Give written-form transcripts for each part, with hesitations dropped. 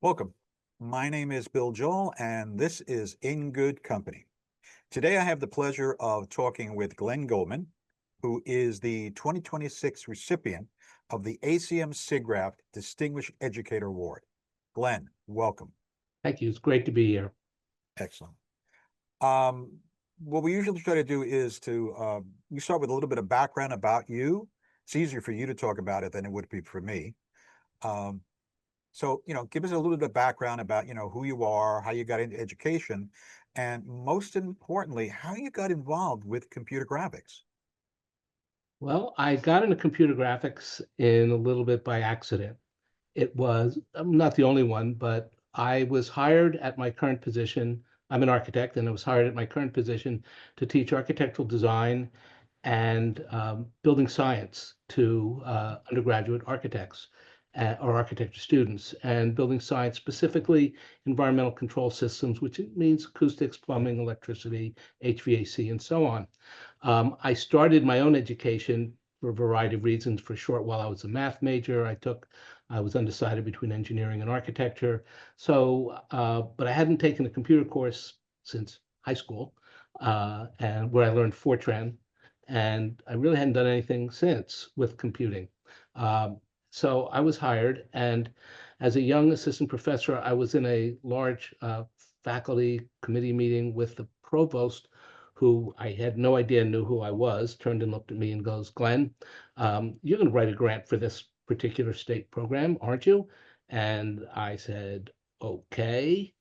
Welcome. My name is Bill Joel, and this is In Good Company. Today, I have the pleasure of talking with Glenn Goldman, who is the 2026 recipient of the ACM SIGGRAPH Distinguished Educator Award. Glenn, welcome. Thank you. It's great to be here. Excellent. What we usually try to do is we start with a little bit of background about you. It's easier for you to talk about it than it would be for me. So, give us a little bit of background about, who you are, how you got into education, and most importantly, how you got involved with computer graphics. Well, I got into computer graphics in a little bit by accident. I'm not the only one, but I was hired at my current position. I'm an architect, and I was hired at my current position to teach architectural design and building science to undergraduate architects or architecture students, and building science, specifically environmental control systems, which means acoustics, plumbing, electricity, HVAC, and so on. I started my own education for a variety of reasons. For a short while, I was a math major. I was undecided between engineering and architecture. So, but I hadn't taken a computer course since high school, and where I learned Fortran, and I really hadn't done anything since with computing. So I was hired, and as a young assistant professor, I was in a large faculty committee meeting with the provost, who I had no idea knew who I was, turned and looked at me and goes, "Glenn, you're going to write a grant for this particular state program, aren't you?" And I said, "Okay."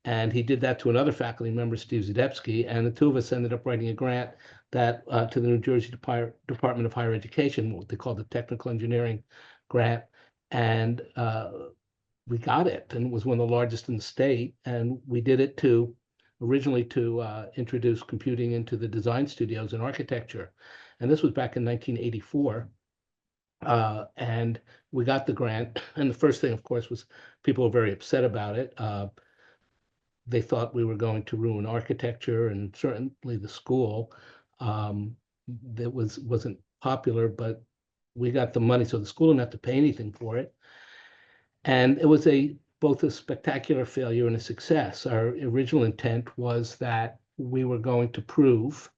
And he did that to another faculty member, Steve Zadebski, and the two of us ended up writing a grant that to the New Jersey Department of Higher Education, what they call the Technical Engineering Grant, and we got it, and it was one of the largest in the state. And we did it originally to introduce computing into the design studios in architecture, and this was back in 1984. And we got the grant, and the first thing, of course, was people were very upset about it. They thought we were going to ruin architecture and certainly the school. That wasn't popular, but we got the money, so the school didn't have to pay anything for it. And it was both a spectacular failure and a success. Our original intent was that we were going to prove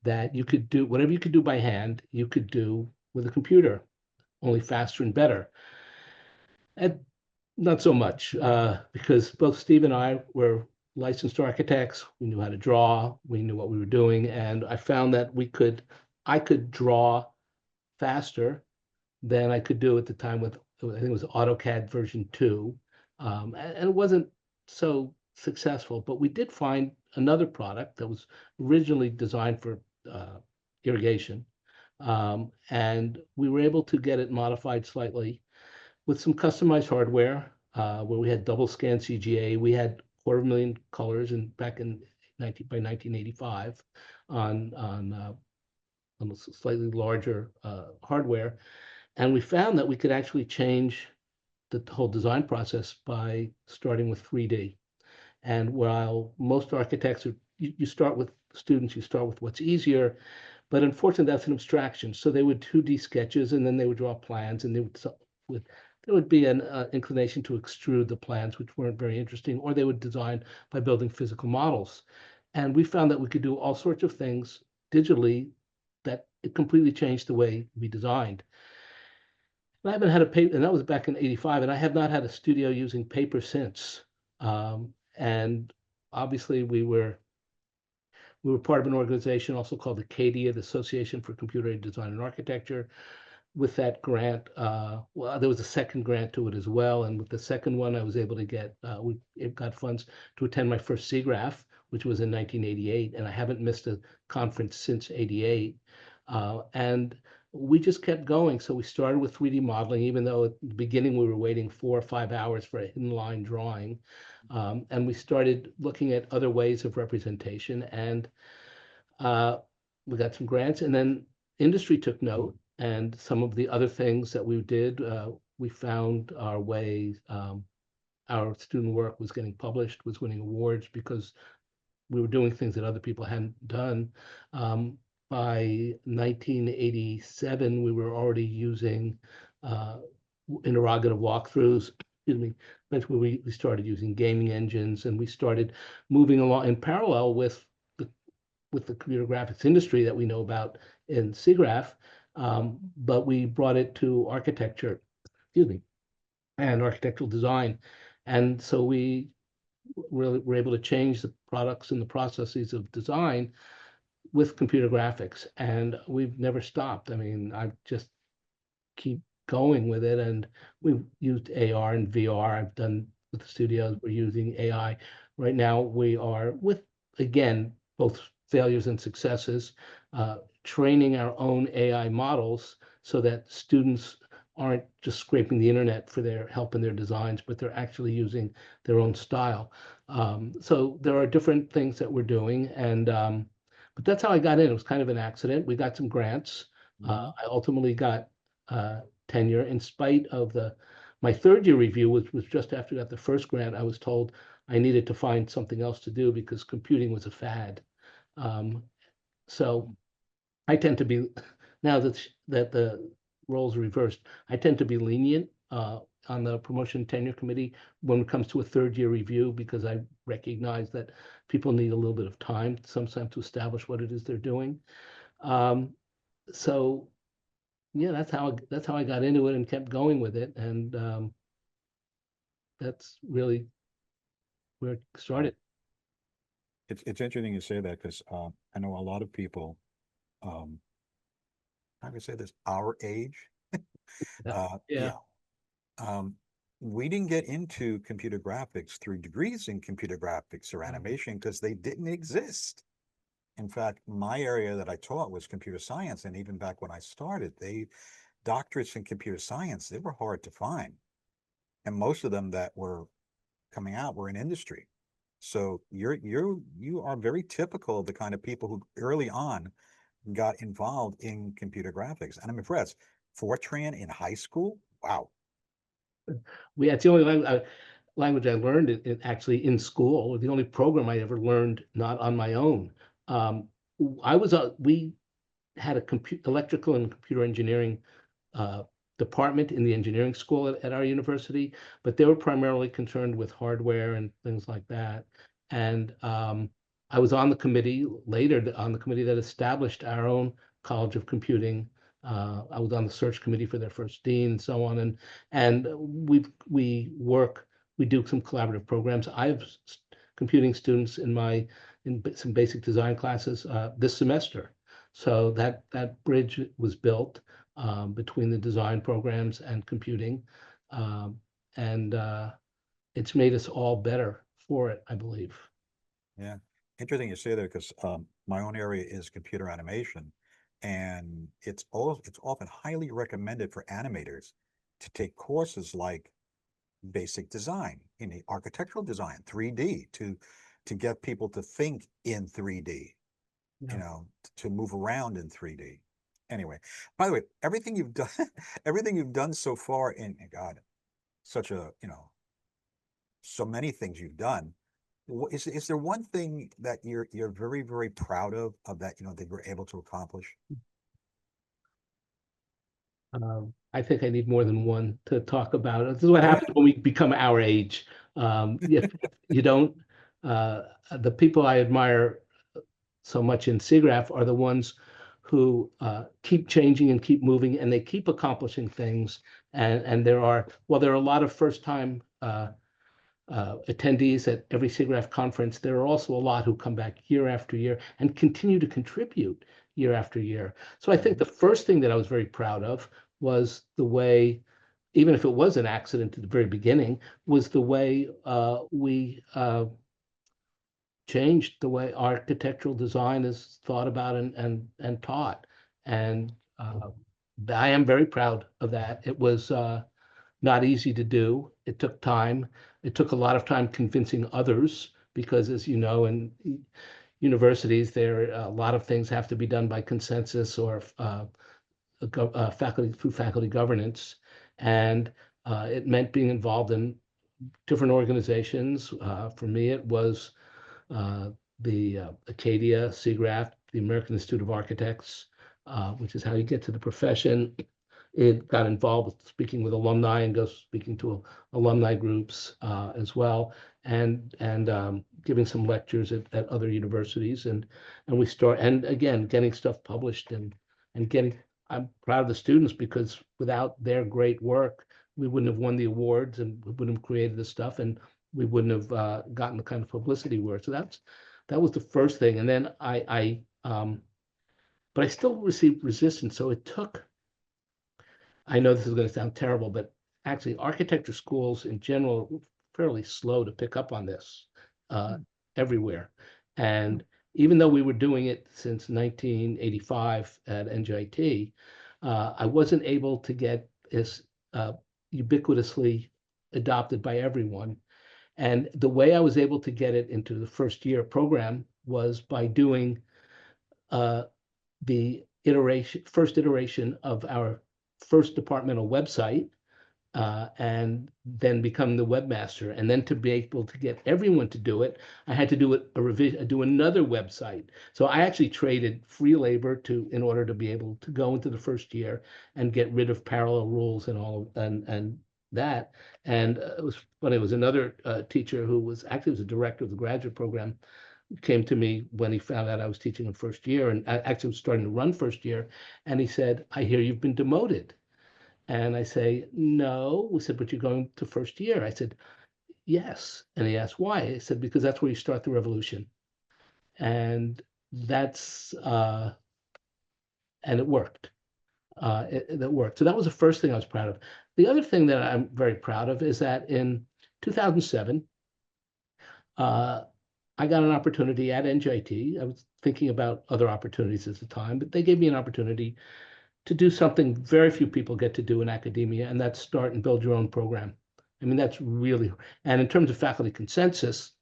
that you could do whatever you could do by hand, you could do with a computer, only faster and better. And not so much, because both Steve and I were licensed architects. We knew how to draw. We knew what we were doing, and I found that I could draw faster than I could do at the time with, I think it was AutoCAD version 2, and it wasn't so successful. But we did find another product that was originally designed for irrigation, and we were able to get it modified slightly with some customized hardware, where we had double scan CGA. We had 250,000 colors, and back by 1985 on a slightly larger hardware. And we found that we could actually change the whole design process by starting with 3D. And while most architects you start with students, you start with what's easier, but unfortunately that's an abstraction. So they would 2D sketches, and then they would draw plans, and there would be an inclination to extrude the plans, which weren't very interesting, or they would design by building physical models. And we found that we could do all sorts of things digitally, that it completely changed the way we designed. And I haven't had a paper, and that was back in '85, and I have not had a studio using paper since. And obviously we were part of an organization also called the CADIA, the Association for Computer Aided Design and Architecture. With that grant, well, there was a second grant to it as well, and with the second one, I was able to it got funds to attend my first SIGGRAPH, which was in 1988, and I haven't missed a conference since '88. And we just kept going. So we started with 3D modeling, even though at the beginning we were waiting 4 or 5 hours for a hidden line drawing. And we started looking at other ways of representation, and we got some grants, and then industry took note. And some of the other things that we did, we found our way. Our student work was getting published, was winning awards because we were doing things that other people hadn't done. by 1987, we were already using interrogative walkthroughs. Excuse me. That's where we started using gaming engines, and we started moving along in parallel with the computer graphics industry that we know about in SIGGRAPH, but we brought it to architecture, excuse me, and architectural design. And so we really were able to change the products and the processes of design with computer graphics. And we've never stopped. I mean, I just keep going with it. And we've used AR and VR. I've done with the studios, we're using AI. Right now, we are with, again, both failures and successes, training our own AI models so that students aren't just scraping the internet for their help in their designs, but they're actually using their own style. So there are different things that we're doing, and but that's how I got in. It was kind of an accident. We got some grants. I ultimately got tenure in spite of my third year review, which was just after I got the first grant. I was told I needed to find something else to do because computing was a fad. So I tend to be, now that the roles are reversed, I tend to be lenient on the promotion tenure committee when it comes to a third year review, because I recognize that people need a little bit of time sometimes to establish what it is they're doing. So yeah, that's how I got into it and kept going with it, and that's really where it started. It's interesting you say that because I know a lot of people, um, how can I say this, our age, Yeah. yeah, Yeah. um, we didn't get into computer graphics through degrees in computer graphics or animation because they didn't exist. In fact, my area that I taught was computer science, and even back when I started, doctorates in computer science, they were hard to find, and most of them that were coming out were in industry. So you are very typical of the kind of people who early on got involved in computer graphics. And I'm impressed. Fortran in high school? Wow. It's the only language I learned actually in school, or the only program I ever learned not on my own. We had a electrical and computer engineering uh, department in the engineering school at our university, but they were primarily concerned with hardware and things like that. And I was on the committee later, on the committee that established our own College of Computing. I was on the search committee for their first dean and so on. And we do some collaborative programs. I have computing students in some basic design classes this semester. So that bridge was built between the design programs and computing. Um, and it's made us all better for it, I believe. Yeah. Interesting you say that because my own area is computer animation, and it's often highly recommended for animators to take courses like basic design, architectural design, 3D, to get people to think in 3D, Yeah. to move around in 3D. Anyway, by the way, everything you've done, everything you've done so far in God, such so many things you've done. Is there one thing that you're very, very proud of that, that you're able to accomplish? I think I need more than one to talk about. This is what Yeah. happens when we become our age. If you don't, the people I admire so much in SIGGRAPH are the ones who keep changing and keep moving, and they keep accomplishing things. And there are a lot of first-time attendees at every SIGGRAPH conference. There are also a lot who come back year after year and continue to contribute year after year. So I think the first thing that I was very proud of was the way, even if it was an accident at the very beginning, was the way we changed the way architectural design is thought about and taught. And I am very proud of that. It was not easy to do. It took time. It took a lot of time convincing others because, as you know, in universities, there a lot of things have to be done by consensus or faculty through faculty governance, and it meant being involved in different organizations. For me, it was uh, the Acadia, SIGGRAPH, the American Institute of Architects, which is how you get to the profession. It got involved with speaking with alumni and goes speaking to alumni groups as well, and giving some lectures at other universities, and we start, and again getting stuff published, and getting. I'm proud of the students because without their great work, we wouldn't have won the awards, and we wouldn't have created the stuff, and we wouldn't have gotten the kind of publicity we were. So that was the first thing, and then but I still received resistance. So it took. I know this is going to sound terrible, but actually, architecture schools in general are fairly slow to pick up on this uh, everywhere. And even though we were doing it since 1985 at NJIT, I wasn't able to get this ubiquitously adopted by everyone. And the way I was able to get it into the first year program was by doing the first iteration of our first departmental website, and then become the webmaster. And then to be able to get everyone to do it, I had to do do another website. So I actually traded free labor in order to be able to go into the first year and get rid of parallel rules and all and that. And it was funny. It was another teacher who was a director of the graduate program, came to me when he found out I was teaching in first year, and I actually was starting to run first year. And he said, "I hear you've been demoted." And I say, "No." We said, "But you're going to first year." I said, "Yes." And he asked why. I said, "Because that's where you start the revolution." And that's and it worked. That worked. So that was the first thing I was proud of. The other thing that I'm very proud of is that in 2007, I got an opportunity at NJIT. I was thinking about other opportunities at the time, but they gave me an opportunity to do something very few people get to do in academia, and that's start and build your own program. I mean, that's really, and in terms of faculty consensus,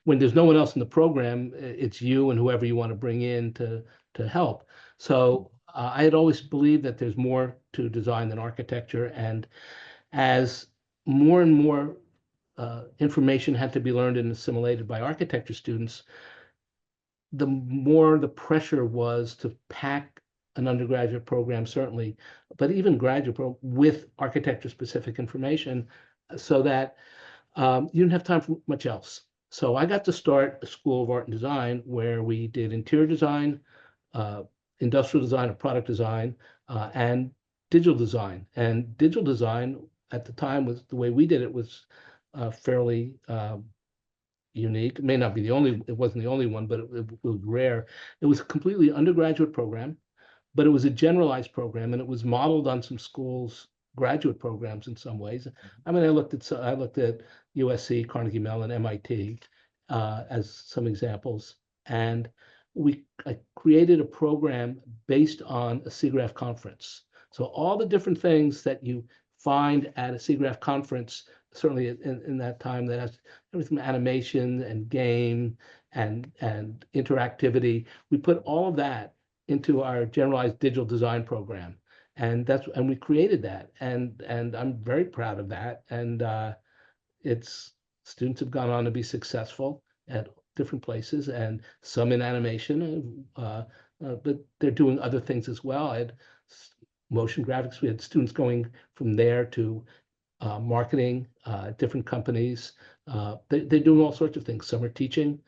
when there's no one else in the program, it's you and whoever you want to bring in to help. So I had always believed that there's more to design than architecture, and as more and more information had to be learned and assimilated by architecture students, the more the pressure was to pack an undergraduate program, certainly, but even graduate program with architecture-specific information, so that you didn't have time for much else. So I got to start a School of Art and Design where we did interior design, uh, industrial design, or product design, and digital design. And digital design at the time was the way we did it was fairly unique. It may not be the only, it wasn't the only one, but it was rare. It was a completely undergraduate program, but it was a generalized program, and it was modeled on some schools' graduate programs in some ways. I mean, I looked at USC, Carnegie Mellon, MIT as some examples, and I created a program based on a SIGGRAPH conference. So all the different things that you find at a SIGGRAPH conference, certainly in that time, that has everything from animation and game and interactivity. We put all of that into our generalized digital design program, and we created that, and I'm very proud of that. And it's students have gone on to be successful at different places, and some in animation, but they're doing other things as well. I had motion graphics. We had students going from there to marketing, different companies. They're doing all sorts of things. Some are teaching.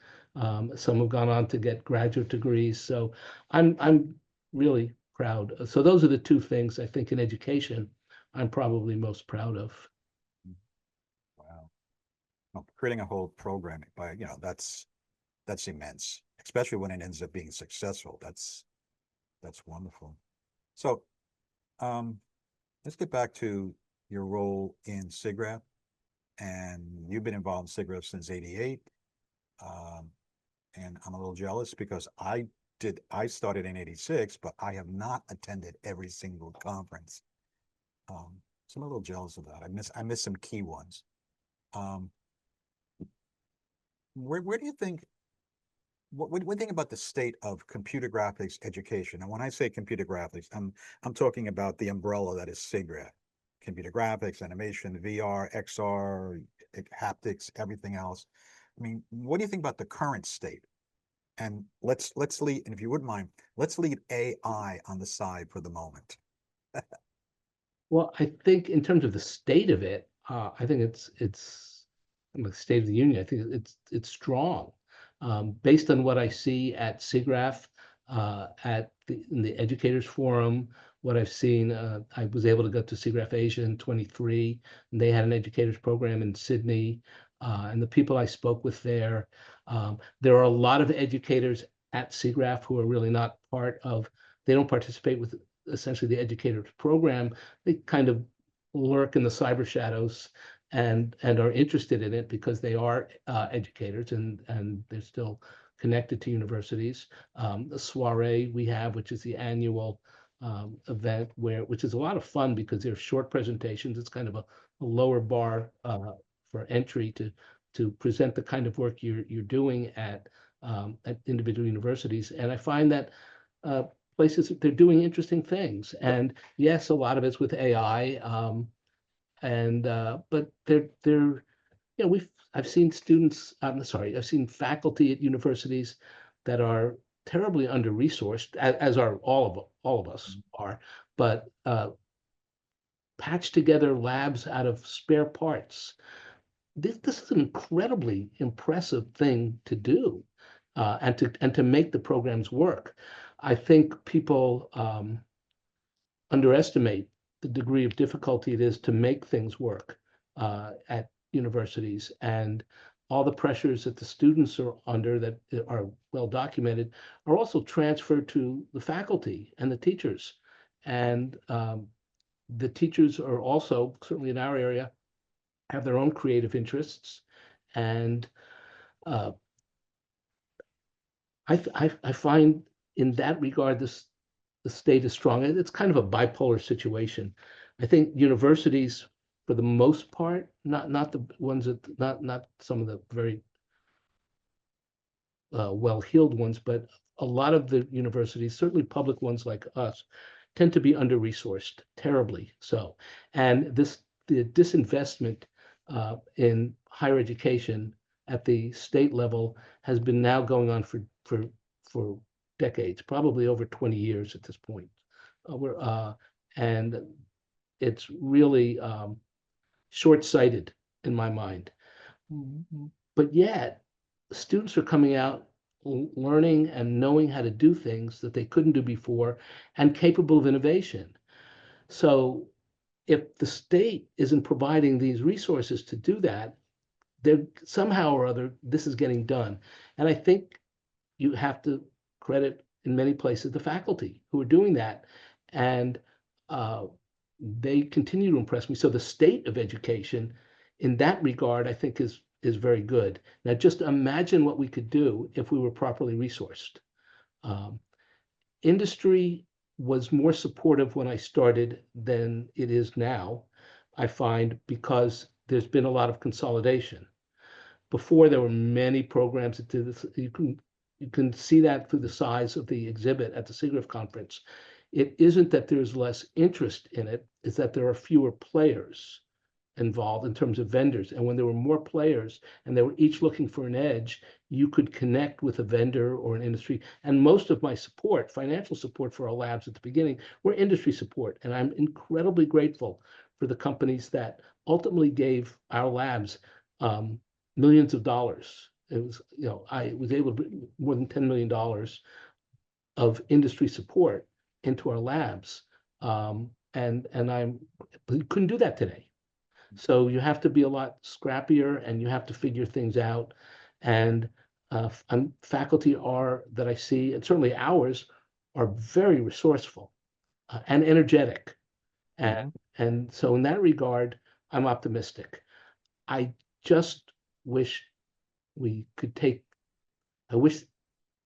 Some have gone on to get graduate degrees. So I'm really proud. So those are the two things I think in education I'm probably most proud of. Wow. Well, creating a whole program by, that's immense, especially when it ends up being successful. That's wonderful. So let's get back to your role in SIGGRAPH. And you've been involved in SIGGRAPH since '88. And I'm a little jealous because I started in '86, but I have not attended every single conference. So I'm a little jealous of that. I miss some key ones. Where do you think, what do you think about the state of computer graphics education? And when I say computer graphics, I'm talking about the umbrella that is SIGGRAPH. Computer graphics, animation, VR, XR, haptics, everything else. I mean, what do you think about the current state? And let's leave, and if you wouldn't mind, let's leave AI on the side for the moment. Well, I think in terms of the state of it, I think it's the State of the Union. I think it's strong, based on what I see at SIGGRAPH, in the Educators Forum. What I've seen, I was able to go to SIGGRAPH Asia in 23, and they had an educators program in Sydney, and the people I spoke with there. There are a lot of educators at SIGGRAPH who are really not part of. They don't participate with essentially the educators program. They kind of lurk in the cyber shadows and are interested in it because they are educators and they're still connected to universities. The soiree we have, which is the annual event, which is a lot of fun because they're short presentations. It's kind of a lower bar for entry to present the kind of work you're doing at individual universities. And I find that places they're doing interesting things. And yes, a lot of it's with AI. But they're I've seen students, I'm sorry, I've seen faculty at universities that are terribly under-resourced, as are all of us are, but patch together labs out of spare parts. This is an incredibly impressive thing to do, and to make the programs work. I think people underestimate the degree of difficulty it is to make things work at universities, and all the pressures that the students are under that are well documented are also transferred to the faculty and the teachers. And the teachers are also, certainly in our area, have their own creative interests. And uh, I find in that regard, the state is strong. It's kind of a bipolar situation. I think universities, for the most part, not the ones that not some of the very well-heeled ones, but a lot of the universities, certainly public ones like us, tend to be under-resourced, terribly so. And the disinvestment in higher education at the state level has been now going on for decades, probably over 20 years at this point. And it's really short-sighted in my mind. But yet, students are coming out learning and knowing how to do things that they couldn't do before and capable of innovation. So if the state isn't providing these resources to do that, there somehow or other, this is getting done. And I think you have to credit in many places the faculty who are doing that. And they continue to impress me. So the state of education in that regard, I think is very good. Now, just imagine what we could do if we were properly resourced. Um, Industry was more supportive when I started than it is now, I find, because there's been a lot of consolidation. Before, there were many programs that did this. You can see that through the size of the exhibit at the SIGGRAPH conference. It isn't that there's less interest in it, it's that there are fewer players involved in terms of vendors. And when there were more players and they were each looking for an edge, you could connect with a vendor or an industry. And most of my support, financial support for our labs at the beginning, were industry support. And I'm incredibly grateful for the companies that ultimately gave our labs millions of dollars. It was, I was able to more than $10 million of industry support into our labs. And we couldn't do that today. So you have to be a lot scrappier and you have to figure things out. And faculty that I see, and certainly ours, are very resourceful and energetic. And so in that regard, I'm optimistic. I just wish we could I wish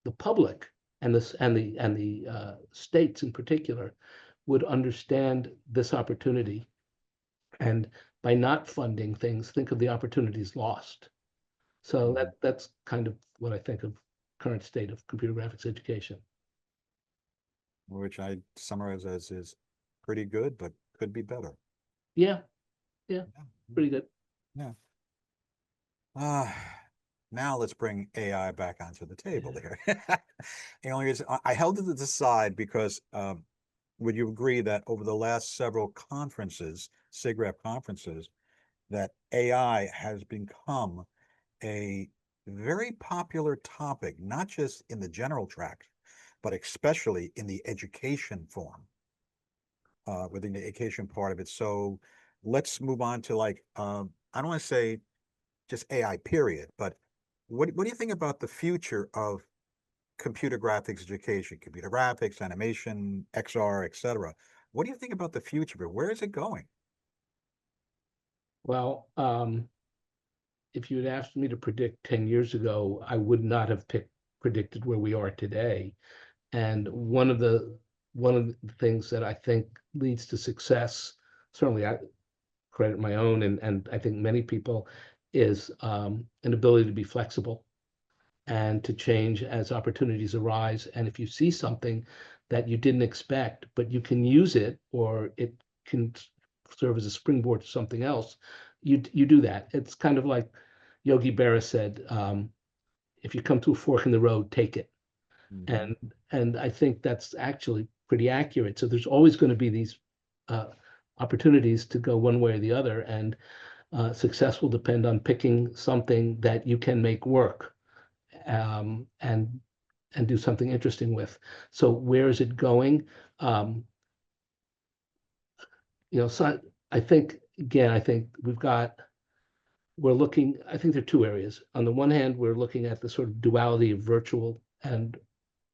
the public and the states in particular would understand this opportunity, and by not funding things, think of the opportunities lost. So that's kind of what I think of current state of computer graphics education. Which I summarize as is pretty good, but could be better. Yeah, pretty good. Yeah. Uh, Now let's bring AI back onto the table here. The only reason I held it to the side because would you agree that over the last several conferences, SIGGRAPH conferences, that AI has become a very popular topic, not just in the general track, but especially in the education form, within the education part of it. So let's move on to like, I don't want to say just AI period, but what do you think about the future of computer graphics education, computer graphics, animation, XR, etc.? What do you think about the future of it? Where is it going? Well, if you had asked me to predict 10 years ago, I would not have predicted where we are today. And one of the things that I think leads to success, certainly I credit my own and I think many people, is an ability to be flexible and to change as opportunities arise. And if you see something that you didn't expect, but you can use it or it can serve as a springboard to something else, you do that. It's kind of like Yogi Berra said, if you come to a fork in the road, take it. Mhm. And and I think that's actually pretty accurate. So there's always going to be these uh, opportunities to go one way or the other, and success will depend on picking something that you can make work, um, and and do something interesting with. So where is it going? Um, so I think again, I think we're looking. I think there are two areas. On the one hand, we're looking at the sort of duality of virtual and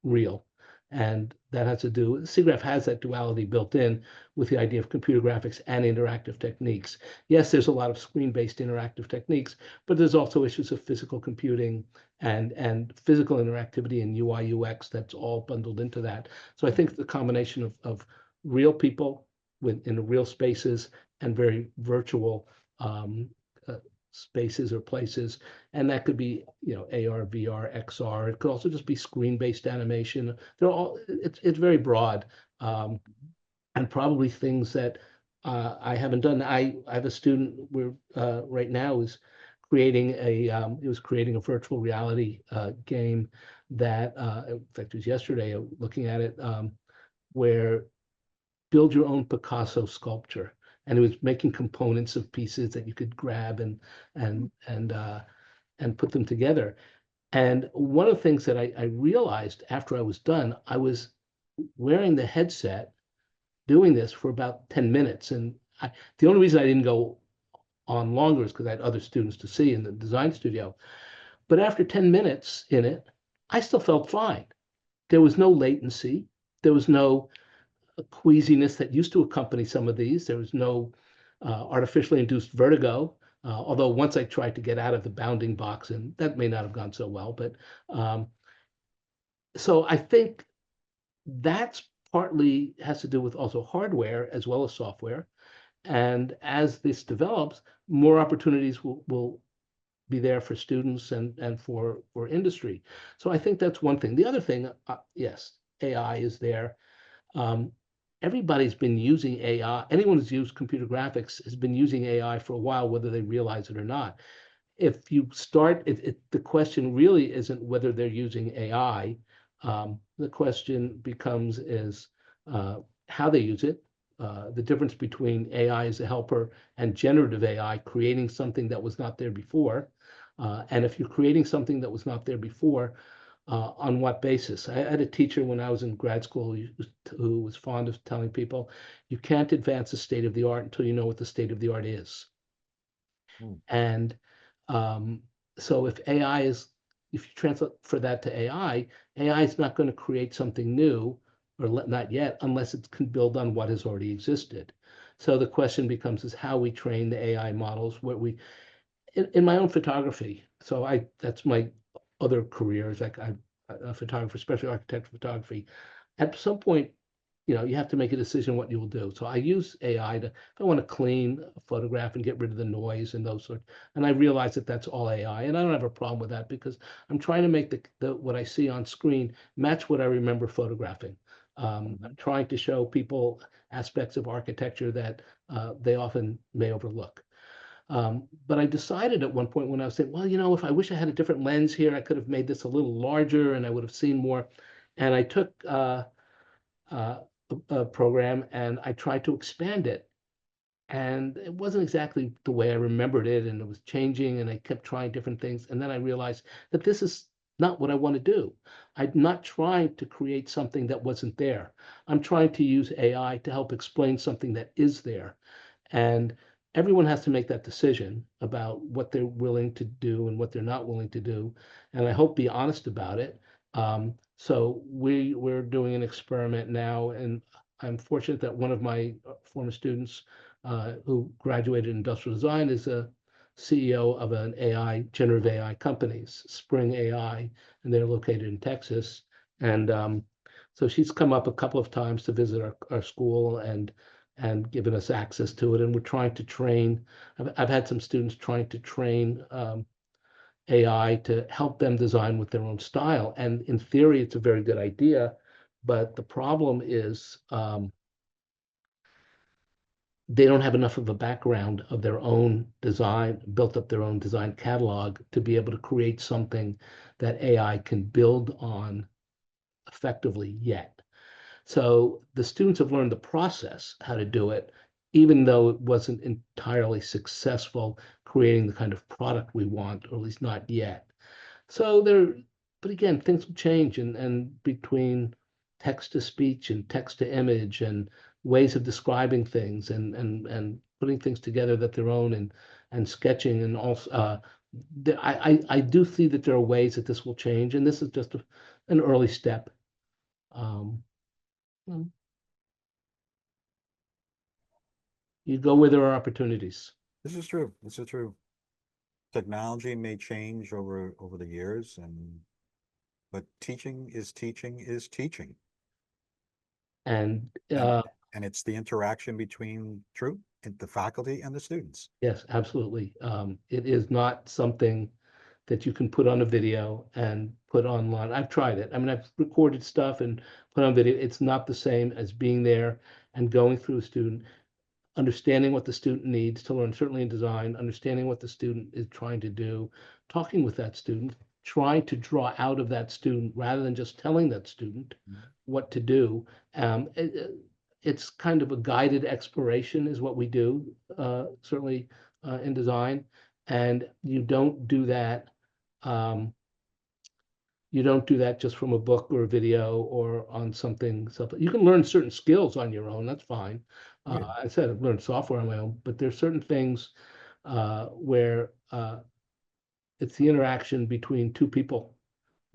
real. And that has to do, SIGGRAPH has that duality built in with the idea of computer graphics and interactive techniques. Yes, there's a lot of screen-based interactive techniques, but there's also issues of physical computing and physical interactivity and UI UX that's all bundled into that. So I think the combination of real people in real spaces and very virtual um, uh, spaces or places, and that could be AR, VR, XR. It could also just be screen-based animation. It's very broad, and probably things that I haven't done. I have a student where right now is creating it was creating a virtual reality game that in fact it was yesterday looking at it, where build your own Picasso sculpture. And it was making components of pieces that you could grab and and uh, and put them together. And one of the things that I realized after I was done, I was wearing the headset doing this for about 10 minutes. And the only reason I didn't go on longer is because I had other students to see in the design studio. But after 10 minutes in it, I still felt fine. There was no latency. There was no queasiness that used to accompany some of these. There was no artificially induced vertigo. Although once I tried to get out of the bounding box, and that may not have gone so well, but um, so I think that's partly has to do with also hardware as well as software. And as this develops, more opportunities will be there for students and for industry. So I think that's one thing. The other thing, yes, AI is there. Um, Everybody's been using AI. Anyone who's used computer graphics has been using AI for a while, whether they realize it or not. If you start, the question really isn't whether they're using AI. The question becomes is how they use it. The difference between AI as a helper and generative AI, creating something that was not there before. And if you're creating something that was not there before, on what basis? I had a teacher when I was in grad school who was fond of telling people, you can't advance the state of the art until you know what the state of the art is. Mm. And um, so if you translate for that to AI is not going to create something new, or not yet, unless it can build on what has already existed. So the question becomes is how we train the AI models, what we in my own photography. So that's my other careers, like I'm a photographer, especially architectural photography. At some point, you have to make a decision what you will do. So I use AI to, if I want to clean a photograph and get rid of the noise and those sorts. And I realize that that's all AI, and I don't have a problem with that because I'm trying to make the what I see on screen match what I remember photographing. I'm Mhm. trying to show people aspects of architecture that they often may overlook. But I decided at one point when I was saying, well, you know, if I wish I had a different lens here, I could have made this a little larger and I would have seen more. And I took uh, a program and I tried to expand it. And it wasn't exactly the way I remembered it, and it was changing, and I kept trying different things. And then I realized that this is not what I want to do. I'm not trying to create something that wasn't there. I'm trying to use AI to help explain something that is there. And everyone has to make that decision about what they're willing to do and what they're not willing to do. And I hope be honest about it. So we're doing an experiment now, and I'm fortunate that one of my former students who graduated in industrial design is a CEO of an generative AI companies, Spring AI, and they're located in Texas. And so she's come up a couple of times to visit our school and given us access to it. And we're trying to train. I've had some students trying to train AI to help them design with their own style. And in theory, it's a very good idea. But the problem is they don't have enough of a background of their own design, built up their own design catalog to be able to create something that AI can build on effectively yet. So the students have learned the process, how to do it, even though it wasn't entirely successful creating the kind of product we want, or at least not yet. So there, but again, things will change and between text to speech and text to image and ways of describing things and putting things together that they're own and sketching and also I do see that there are ways that this will change, and this is just an early step. Um, mm, you go where there are opportunities. This is true. This is true. Technology may change over the years, and but teaching is teaching is teaching, And and and it's the interaction between the faculty and the students. yes, absolutely. It is not something that you can put on a video and put online. I've tried it. I mean, I've recorded stuff and put on video. It's not the same as being there and going through a student, understanding what the student needs to learn, certainly in design, understanding what the student is trying to do, talking with that student, trying to draw out of that student rather than just telling that student what to do. It's kind of a guided exploration is what we do, certainly in design. And you don't do that just from a book or a video or on something. You can learn certain skills on your own. That's fine. Yeah. I said I've learned software on my own, but there's certain things where it's the interaction between two people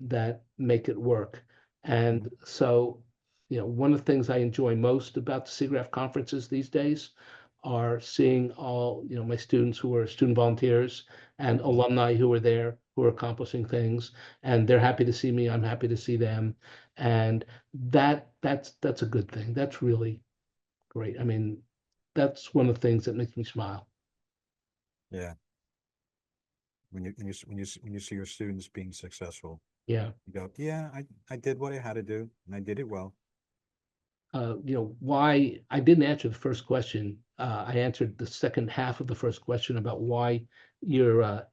that make it work. And so, you know, one of the things I enjoy most about the SIGGRAPH conferences these days are seeing all, you know, my students who are student volunteers and alumni who are there, who are accomplishing things, and they're happy to see me. I'm happy to see them, and that's a good thing. That's really great. I mean, that's one of the things that makes me smile. Yeah. When you see your students being successful, Yeah. you go, yeah, I did what I had to do, and I did it well. You know, why I didn't answer the first question. I answered the second half of the first question about why you're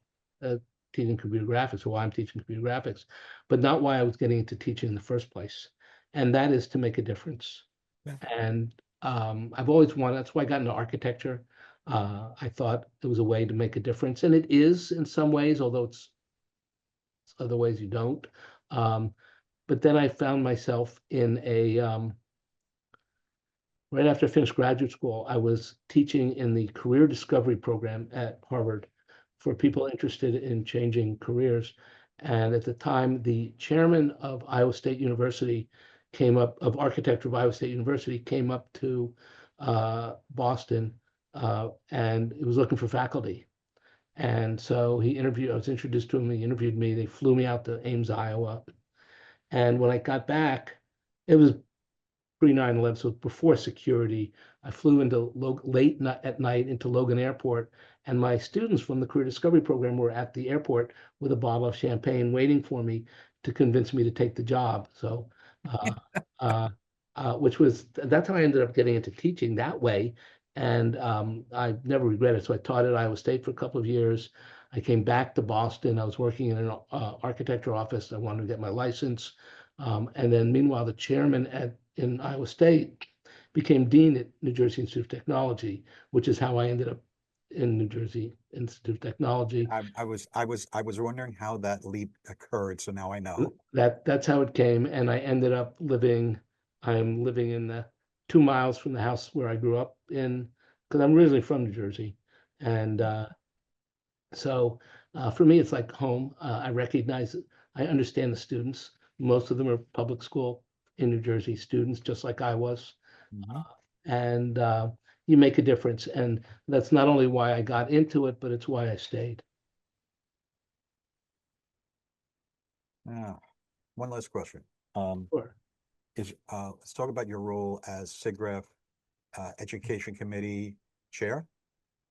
teaching computer graphics or why I'm teaching computer graphics, but not why I was getting into teaching in the first place. And that is to make a difference. Yeah. And I've always wanted, that's why I got into architecture. I thought it was a way to make a difference. And it is in some ways, although it's other ways you don't. But then I found myself in right after I finished graduate school, I was teaching in the career discovery program at Harvard for people interested in changing careers. And at the time, the chairman of Iowa State University of architecture of Iowa State University came up to Boston and he was looking for faculty. And so I was introduced to him, he interviewed me, they flew me out to Ames, Iowa. And when I got back, it was pre 9/11, so before security, I flew into late at night into Logan Airport, and my students from the Career Discovery Program were at the airport with a bottle of champagne waiting for me to convince me to take the job. So, uh, uh, that's how I ended up getting into teaching that way. And I never regretted it. So I taught at Iowa State for a couple of years. I came back to Boston. I was working in an architecture office. I wanted to get my license. And then meanwhile, the chairman in Iowa State became dean at New Jersey Institute of Technology, which is how I ended up in New Jersey Institute of Technology. I was wondering how that leap occurred, so now I know. That's how it came. And I ended up I'm living in the 2 miles from the house where I grew up in, because I'm originally from New Jersey. And so for me, it's like home. I recognize it. I understand the students. Most of them are public school in New Jersey students, just like I was. Mhm. And you make a difference. And that's not only why I got into it, but it's why I stayed. Yeah. One last question. Sure. Let's talk about your role as SIGGRAPH Education Committee Chair.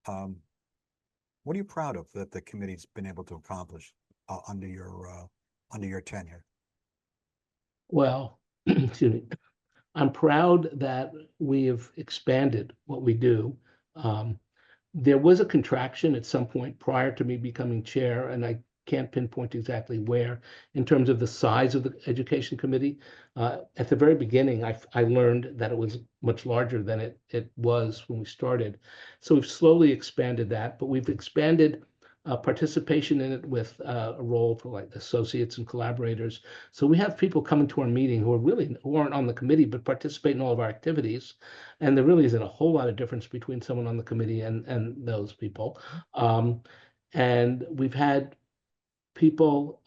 What are you proud of that the committee's been able to accomplish under your tenure? Well, excuse me. I'm proud that we have expanded what we do. Um, there was a contraction at some point prior to me becoming chair, and I can't pinpoint exactly where, in terms of the size of the education committee. At the very beginning, I learned that it was much larger than it was when we started. So we've slowly expanded that, but we've expanded participation in it with a role for like associates and collaborators. So we have people coming to our meeting who aren't on the committee but participate in all of our activities, and there really isn't a whole lot of difference between someone on the committee and those people. Um, and we've had people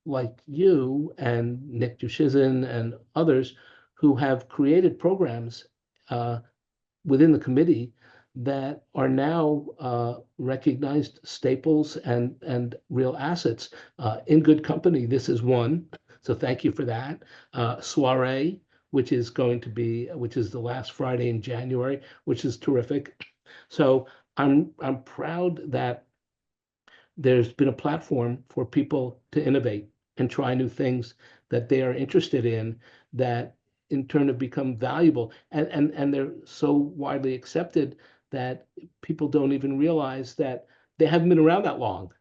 like you and Nick Dushizin and others who have created programs uh, within the committee that are now recognized staples and real assets. In good company, this is one. So thank you for that. Soiree, which is the last Friday in January, which is terrific. So I'm proud that there's been a platform for people to innovate and try new things that they are interested in, that in turn have become valuable, and they're so widely accepted that people don't even realize that they haven't been around that long.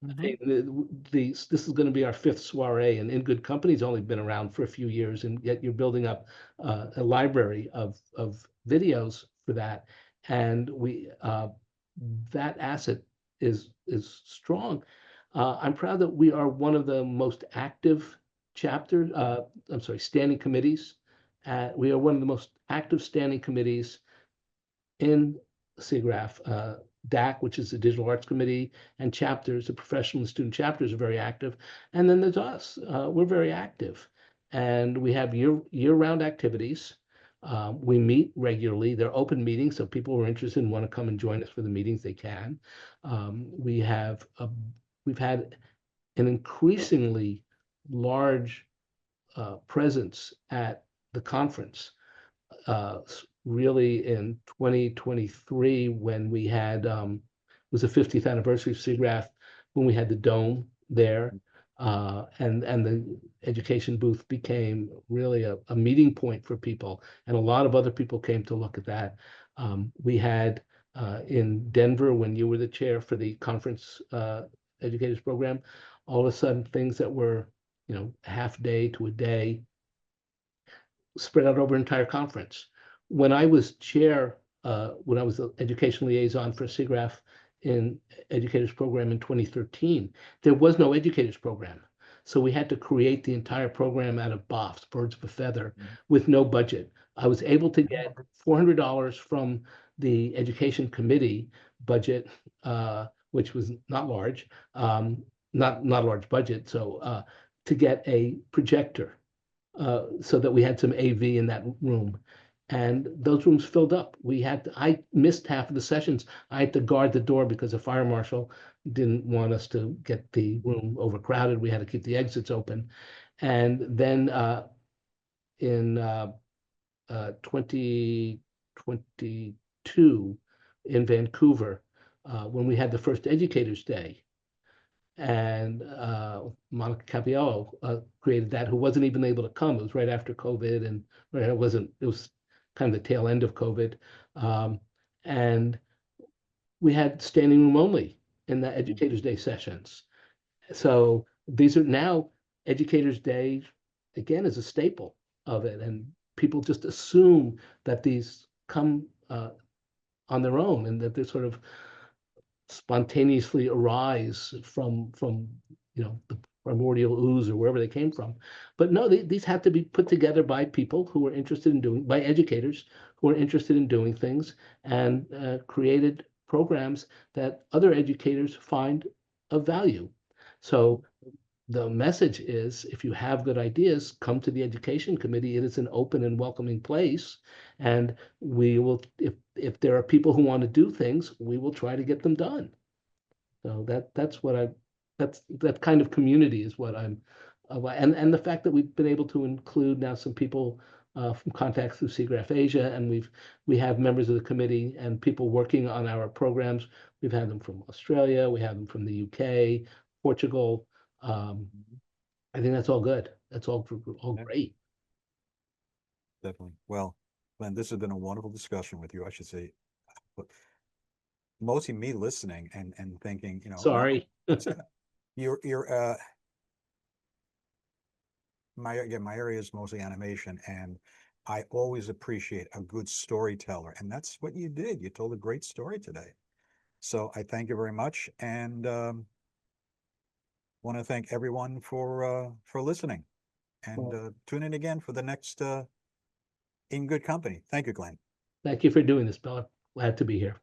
Mhm. This is going to be our fifth soiree, and In Good Company's only been around for a few years, and yet you're building up a library of videos for that, and that asset is strong. I'm proud that we are one of the most active standing committees. We are one of the most active standing committees in SIGGRAPH. DAC, which is the Digital Arts Committee, and chapters, the professional and student chapters are very active. And then there's us. We're very active. And we have year-round activities. We meet regularly. They're open meetings, so people who are interested and want to come and join us for the meetings, they can. We've had an increasingly large presence at the conference. Really in 2023, when we had it was the 50th anniversary of SIGGRAPH, when we had the dome there, and the education booth became really a meeting point for people, and a lot of other people came to look at that. We had in Denver, when you were the chair for the conference educators program, all of a sudden things that were half day to a day spread out over an entire conference. When I was chair, when I was the education liaison for SIGGRAPH in educators program in 2013, there was no educators program. So we had to create the entire program out of BOFs, birds of a feather, Mhm. with no budget. I was able to Yeah. get $400 from the education committee budget, which was not large, not a large budget. So to get a projector so that we had some AV in that room. And those rooms filled up. I missed half of the sessions. I had to guard the door because the fire marshal didn't want us to get the room overcrowded. We had to keep the exits open. And then in 2022 in Vancouver, when we had the first Educators Day, and Monica Cappiello created that, who wasn't even able to come. It was right after COVID, and right, it was kind of the tail end of COVID. Um, And we had standing room only in the Educators Day sessions. So these are now Educators Day, again, is a staple of it. And people just assume that these come on their own and that they're sort of spontaneously arise from the primordial ooze or wherever they came from. But no, these have to be put together by people who are interested in doing, by educators who are interested in doing things, and created programs that other educators find of value. So the message is, if you have good ideas, come to the education committee. It is an open and welcoming place, and we will, if there are people who want to do things, we will try to get them done. So that's what that kind of community is what I'm, and the fact that we've been able to include now some people from contacts through SIGGRAPH Asia, and we have members of the committee and people working on our programs. We've had them from Australia, we have them from the UK, Portugal. I think that's all good. That's all great. Definitely. Well, Glenn, this has been a wonderful discussion with you, I should say. But mostly me listening and thinking, Sorry. you're my area is mostly animation, and I always appreciate a good storyteller, and that's what you did. You told a great story today. So I thank you very much, and want to thank everyone for listening, and tune in again for the next In Good Company. Thank you, Glenn. Thank you for doing this, Bella. Glad to be here.